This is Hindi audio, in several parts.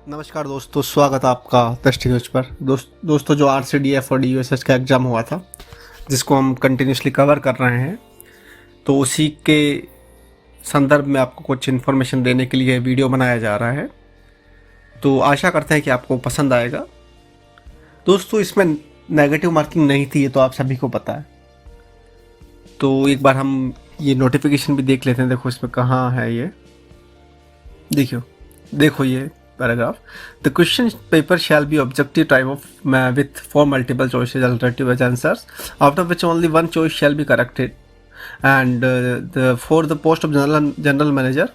नमस्कार दोस्तों, स्वागत है आपका टेस्ट न्यूज पर। दोस्तों जो RCDF और DUSS का एग्ज़ाम हुआ था, जिसको हम कंटिन्यूसली कवर कर रहे हैं, तो उसी के संदर्भ में आपको कुछ इन्फॉर्मेशन देने के लिए वीडियो बनाया जा रहा है। तो आशा करते हैं कि आपको पसंद आएगा। दोस्तों इसमें नेगेटिव मार्किंग नहीं थी, ये तो आप सभी को पता है। तो एक बार हम ये नोटिफिकेशन भी देख लेते हैं। देखो इसमें कहाँ है ये, देखो ये paragraph. The question paper shall be objective type of with 4 multiple choices alternative answers, out of which only one choice shall be corrected. And for the post of general manager,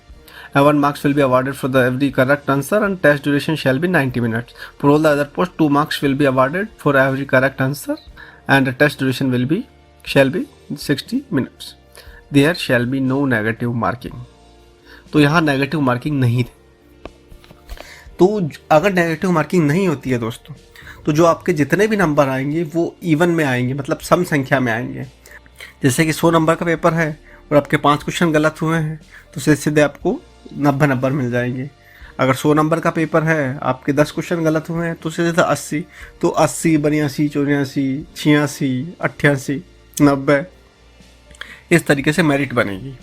1 marks will be awarded for every correct answer, and test duration shall be 90 minutes. For all the other posts, 2 marks will be awarded for every correct answer, and the test duration shall be 60 minutes. There shall be no negative marking. तो यहाँ नेगेटिव मार्किंग नहीं थी। तो अगर नेगेटिव मार्किंग नहीं होती है दोस्तों, तो जो आपके जितने भी नंबर आएंगे वो इवन में आएंगे, मतलब सम संख्या में आएंगे। जैसे कि 100 नंबर का पेपर है और आपके 5 क्वेश्चन गलत हुए हैं, तो सीधे आपको 90 नंबर मिल जाएंगे। अगर 100 नंबर का पेपर है, आपके 10 क्वेश्चन गलत हुए हैं, तो सीधे 80, तो 80, 82, 84, 86, 88, 90, इस तरीके से मेरिट बनेगी।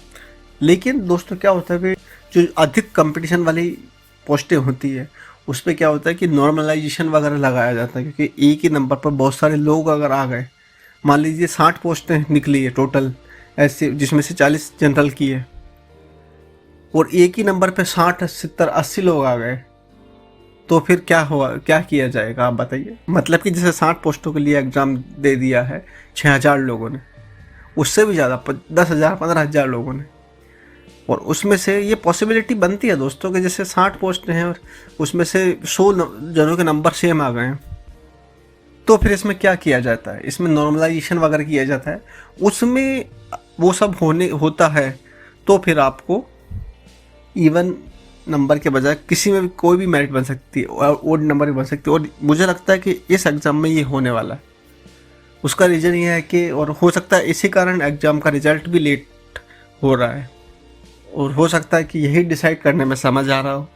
लेकिन दोस्तों क्या होता है कि जो अधिक कंपटीशन वाली पोस्टें होती है, उस पर क्या होता है कि नॉर्मलाइजेशन वगैरह लगाया जाता है, क्योंकि एक ही नंबर पर बहुत सारे लोग अगर आ गए, मान लीजिए 60 पोस्टें निकली है टोटल ऐसे, जिसमें से 40 जनरल की है, और एक ही नंबर पे 60, 70, 80 लोग आ गए, तो फिर क्या हुआ, क्या किया जाएगा आप बताइए। मतलब कि जैसे 60 पोस्टों के लिए एग्ज़ाम दे दिया है 6000 लोगों ने, उससे भी ज़्यादा 10,000, 15,000 लोगों ने, और उसमें से ये पॉसिबिलिटी बनती है दोस्तों कि जैसे 60 पोस्ट हैं और उसमें से 100 जनों के नंबर सेम आ गए हैं, तो फिर इसमें क्या किया जाता है, इसमें नॉर्मलाइजेशन वगैरह किया जाता है। उसमें वो सब होता है, तो फिर आपको इवन नंबर के बजाय किसी में भी कोई भी मेरिट बन सकती है और ओड नंबर भी बन सकती है। और मुझे लगता है कि इस एग्ज़ाम में ये होने वाला है। उसका रीज़न ये है कि, और हो सकता है इसी कारण एग्ज़ाम का रिजल्ट भी लेट हो रहा है, और हो सकता है कि यही डिसाइड करने में समझ आ रहा हो।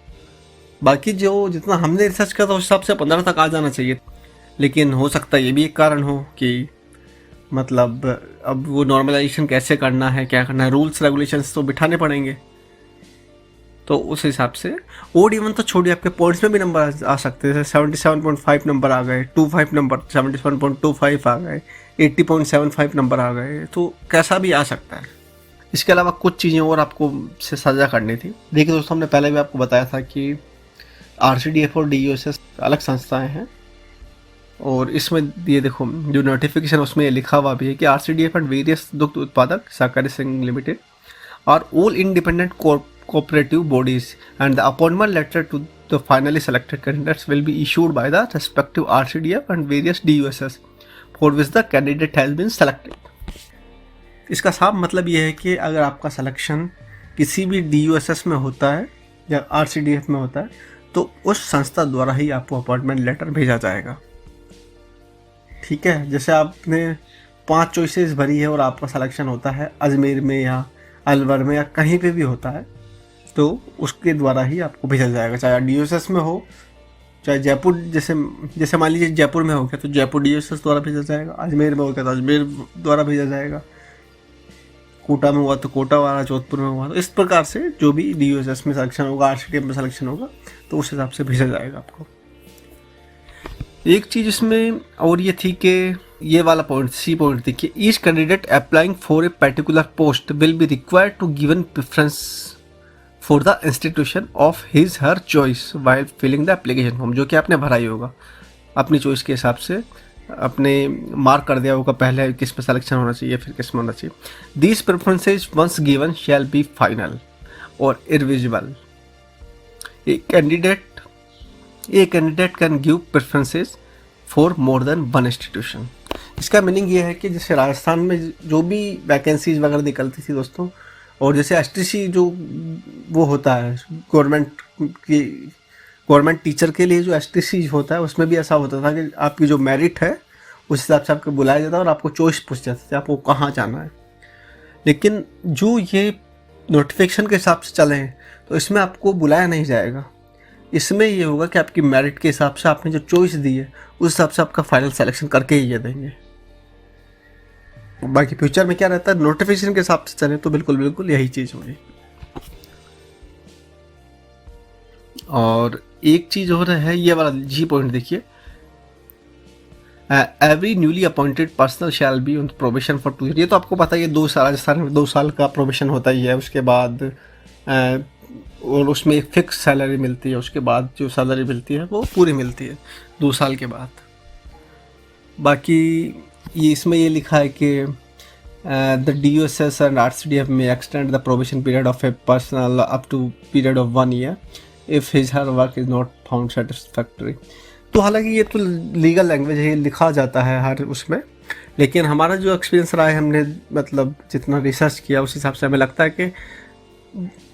बाकी जो जितना हमने रिसर्च किया था उस हिसाब से 15 तक आ जाना चाहिए, लेकिन हो सकता है ये भी एक कारण हो कि मतलब अब वो नॉर्मलाइजेशन कैसे करना है, क्या करना है, रूल्स रेगुलेशंस तो बिठाने पड़ेंगे। तो उस हिसाब से ओड इवन तो छोड़िए, आपके पॉइंट्स में भी नंबर आ सकते हैं। जैसे 77.5 नंबर आ गए, 25 नंबर, 77.25 आ गए, 80.75 नंबर आ गए, तो कैसा भी आ सकता है। इसके अलावा कुछ चीज़ें और आपको से साझा करनी थी। देखिए दोस्तों, हमने पहले भी आपको बताया था कि RCDF और DUSS अलग संस्थाएं हैं, और इसमें ये देखो जो नोटिफिकेशन उसमें ये लिखा हुआ भी है कि RCDF एंड वेरियस दुग्ध उत्पादक सहकारी संघ limited are all independent cooperative bodies and the appointment letter to the finally selected candidates will be issued by the respective RCDF and various DUSS for which the candidate has been selected. इसका साफ मतलब ये है कि अगर आपका सिलेक्शन किसी भी DUSS में होता है या RCDF में होता है, तो उस संस्था द्वारा ही आपको अपॉइंटमेंट लेटर भेजा जाएगा। ठीक है, जैसे आपने 5 चॉइसेस भरी है और आपका सिलेक्शन होता है अजमेर में या अलवर में या कहीं पे भी होता है, तो उसके द्वारा ही आपको भेजा जाएगा, चाहे DUSS में हो, चाहे जयपुर, जैसे मान लीजिए जयपुर में हो गया तो जयपुर DUSS द्वारा भेजा जाएगा, अजमेर में हो गया तो अजमेर द्वारा भेजा जाएगा, कोटा में हुआ तो कोटा वाला, जोधपुर में हुआ तो इस प्रकार से जो भी DUSS में सिलेक्शन होगा, RCDF में सिलेक्शन होगा, तो उस हिसाब से भेजा जाएगा आपको। एक चीज़ इसमें और ये थी कि ये वाला पॉइंट, सी पॉइंट थी कि each candidate applying for a particular post will be required to given preference for the institution of his her choice while filling the application form, जो कि आपने भरा ही होगा अपनी चॉइस के हिसाब से, अपने मार्क कर दिया होगा पहले किस पे सिलेक्शन होना चाहिए, फिर किस में होना चाहिए। These preferences once given shall be final और irrevisable. A candidate can give preferences for more than one institution. इसका मीनिंग ये है कि जैसे राजस्थान में जो भी वैकेंसीज वगैरह निकलती थी दोस्तों, और जैसे STC जो वो होता है गवर्नमेंट टीचर के लिए जो STC होता है, उसमें भी ऐसा होता था कि आपकी जो मेरिट है उस हिसाब से आपको बुलाया जाता है और आपको चॉइस पूछ जाते थे आपको कहाँ जाना है। लेकिन जो ये नोटिफिकेशन के हिसाब से चले हैं, तो इसमें आपको बुलाया नहीं जाएगा, इसमें ये होगा कि आपकी मेरिट के हिसाब से आपने जो चॉइस दी है उस हिसाब से आपका फाइनल सिलेक्शन करके ही ये देंगे। बाकी फ्यूचर में क्या रहता है, नोटिफिकेशन के हिसाब से चले तो बिल्कुल बिल्कुल यही चीज़ होगी। और एक चीज़ और है, ये वाला जी पॉइंट देखिए, every newly appointed personal shall be on probation for 2 year. ये तो आपको पता ही है, 2 साल राजस्थान में 2 साल का प्रोबेशन होता ही है। उसके बाद और उसमें एक फिक्स सैलरी मिलती है, उसके बाद जो सैलरी मिलती है वो पूरी मिलती है 2 साल के बाद। बाकी ये इसमें ये लिखा है कि the DOSS and RCDF may extend the probation period of a personal up to period of 1 year if his her work is not found satisfactory. तो हालांकि ये तो लीगल लैंग्वेज है, ये लिखा जाता है हर उसमें, लेकिन हमारा जो एक्सपीरियंस रहा है, हमने मतलब जितना रिसर्च किया उस हिसाब से हमें लगता है कि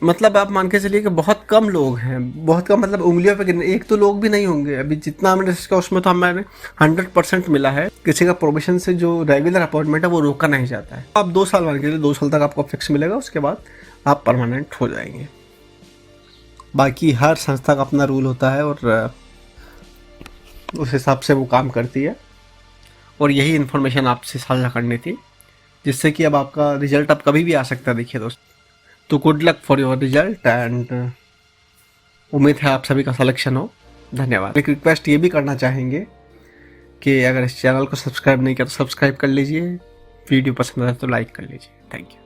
मतलब आप मान के चलिए कि बहुत कम लोग हैं, बहुत कम मतलब उंगलियों पे एक तो लोग भी नहीं होंगे। अभी जितना हमने रिसर्च किया उसमें तो हमें 100% मिला है किसी का प्रोबेशन से जो रेगुलर अपॉइंटमेंट है वो रोका नहीं जाता है। आप 2 साल मान के लिए 2 साल तक आपको फिक्स मिलेगा, उसके बाद आप परमानेंट हो जाएंगे। बाकी हर संस्था का अपना रूल होता है और उस हिसाब से वो काम करती है, और यही इन्फॉर्मेशन आपसे साझा करनी थी, जिससे कि अब आपका रिजल्ट अब कभी भी आ सकता है। देखिए दोस्त, तो good luck for your result and उम्मीद है आप सभी का सिलेक्शन हो। धन्यवाद। एक रिक्वेस्ट ये भी करना चाहेंगे कि अगर इस चैनल को सब्सक्राइब नहीं किया तो सब्सक्राइब कर लीजिए, वीडियो पसंद आए तो लाइक कर लीजिए। Thank you.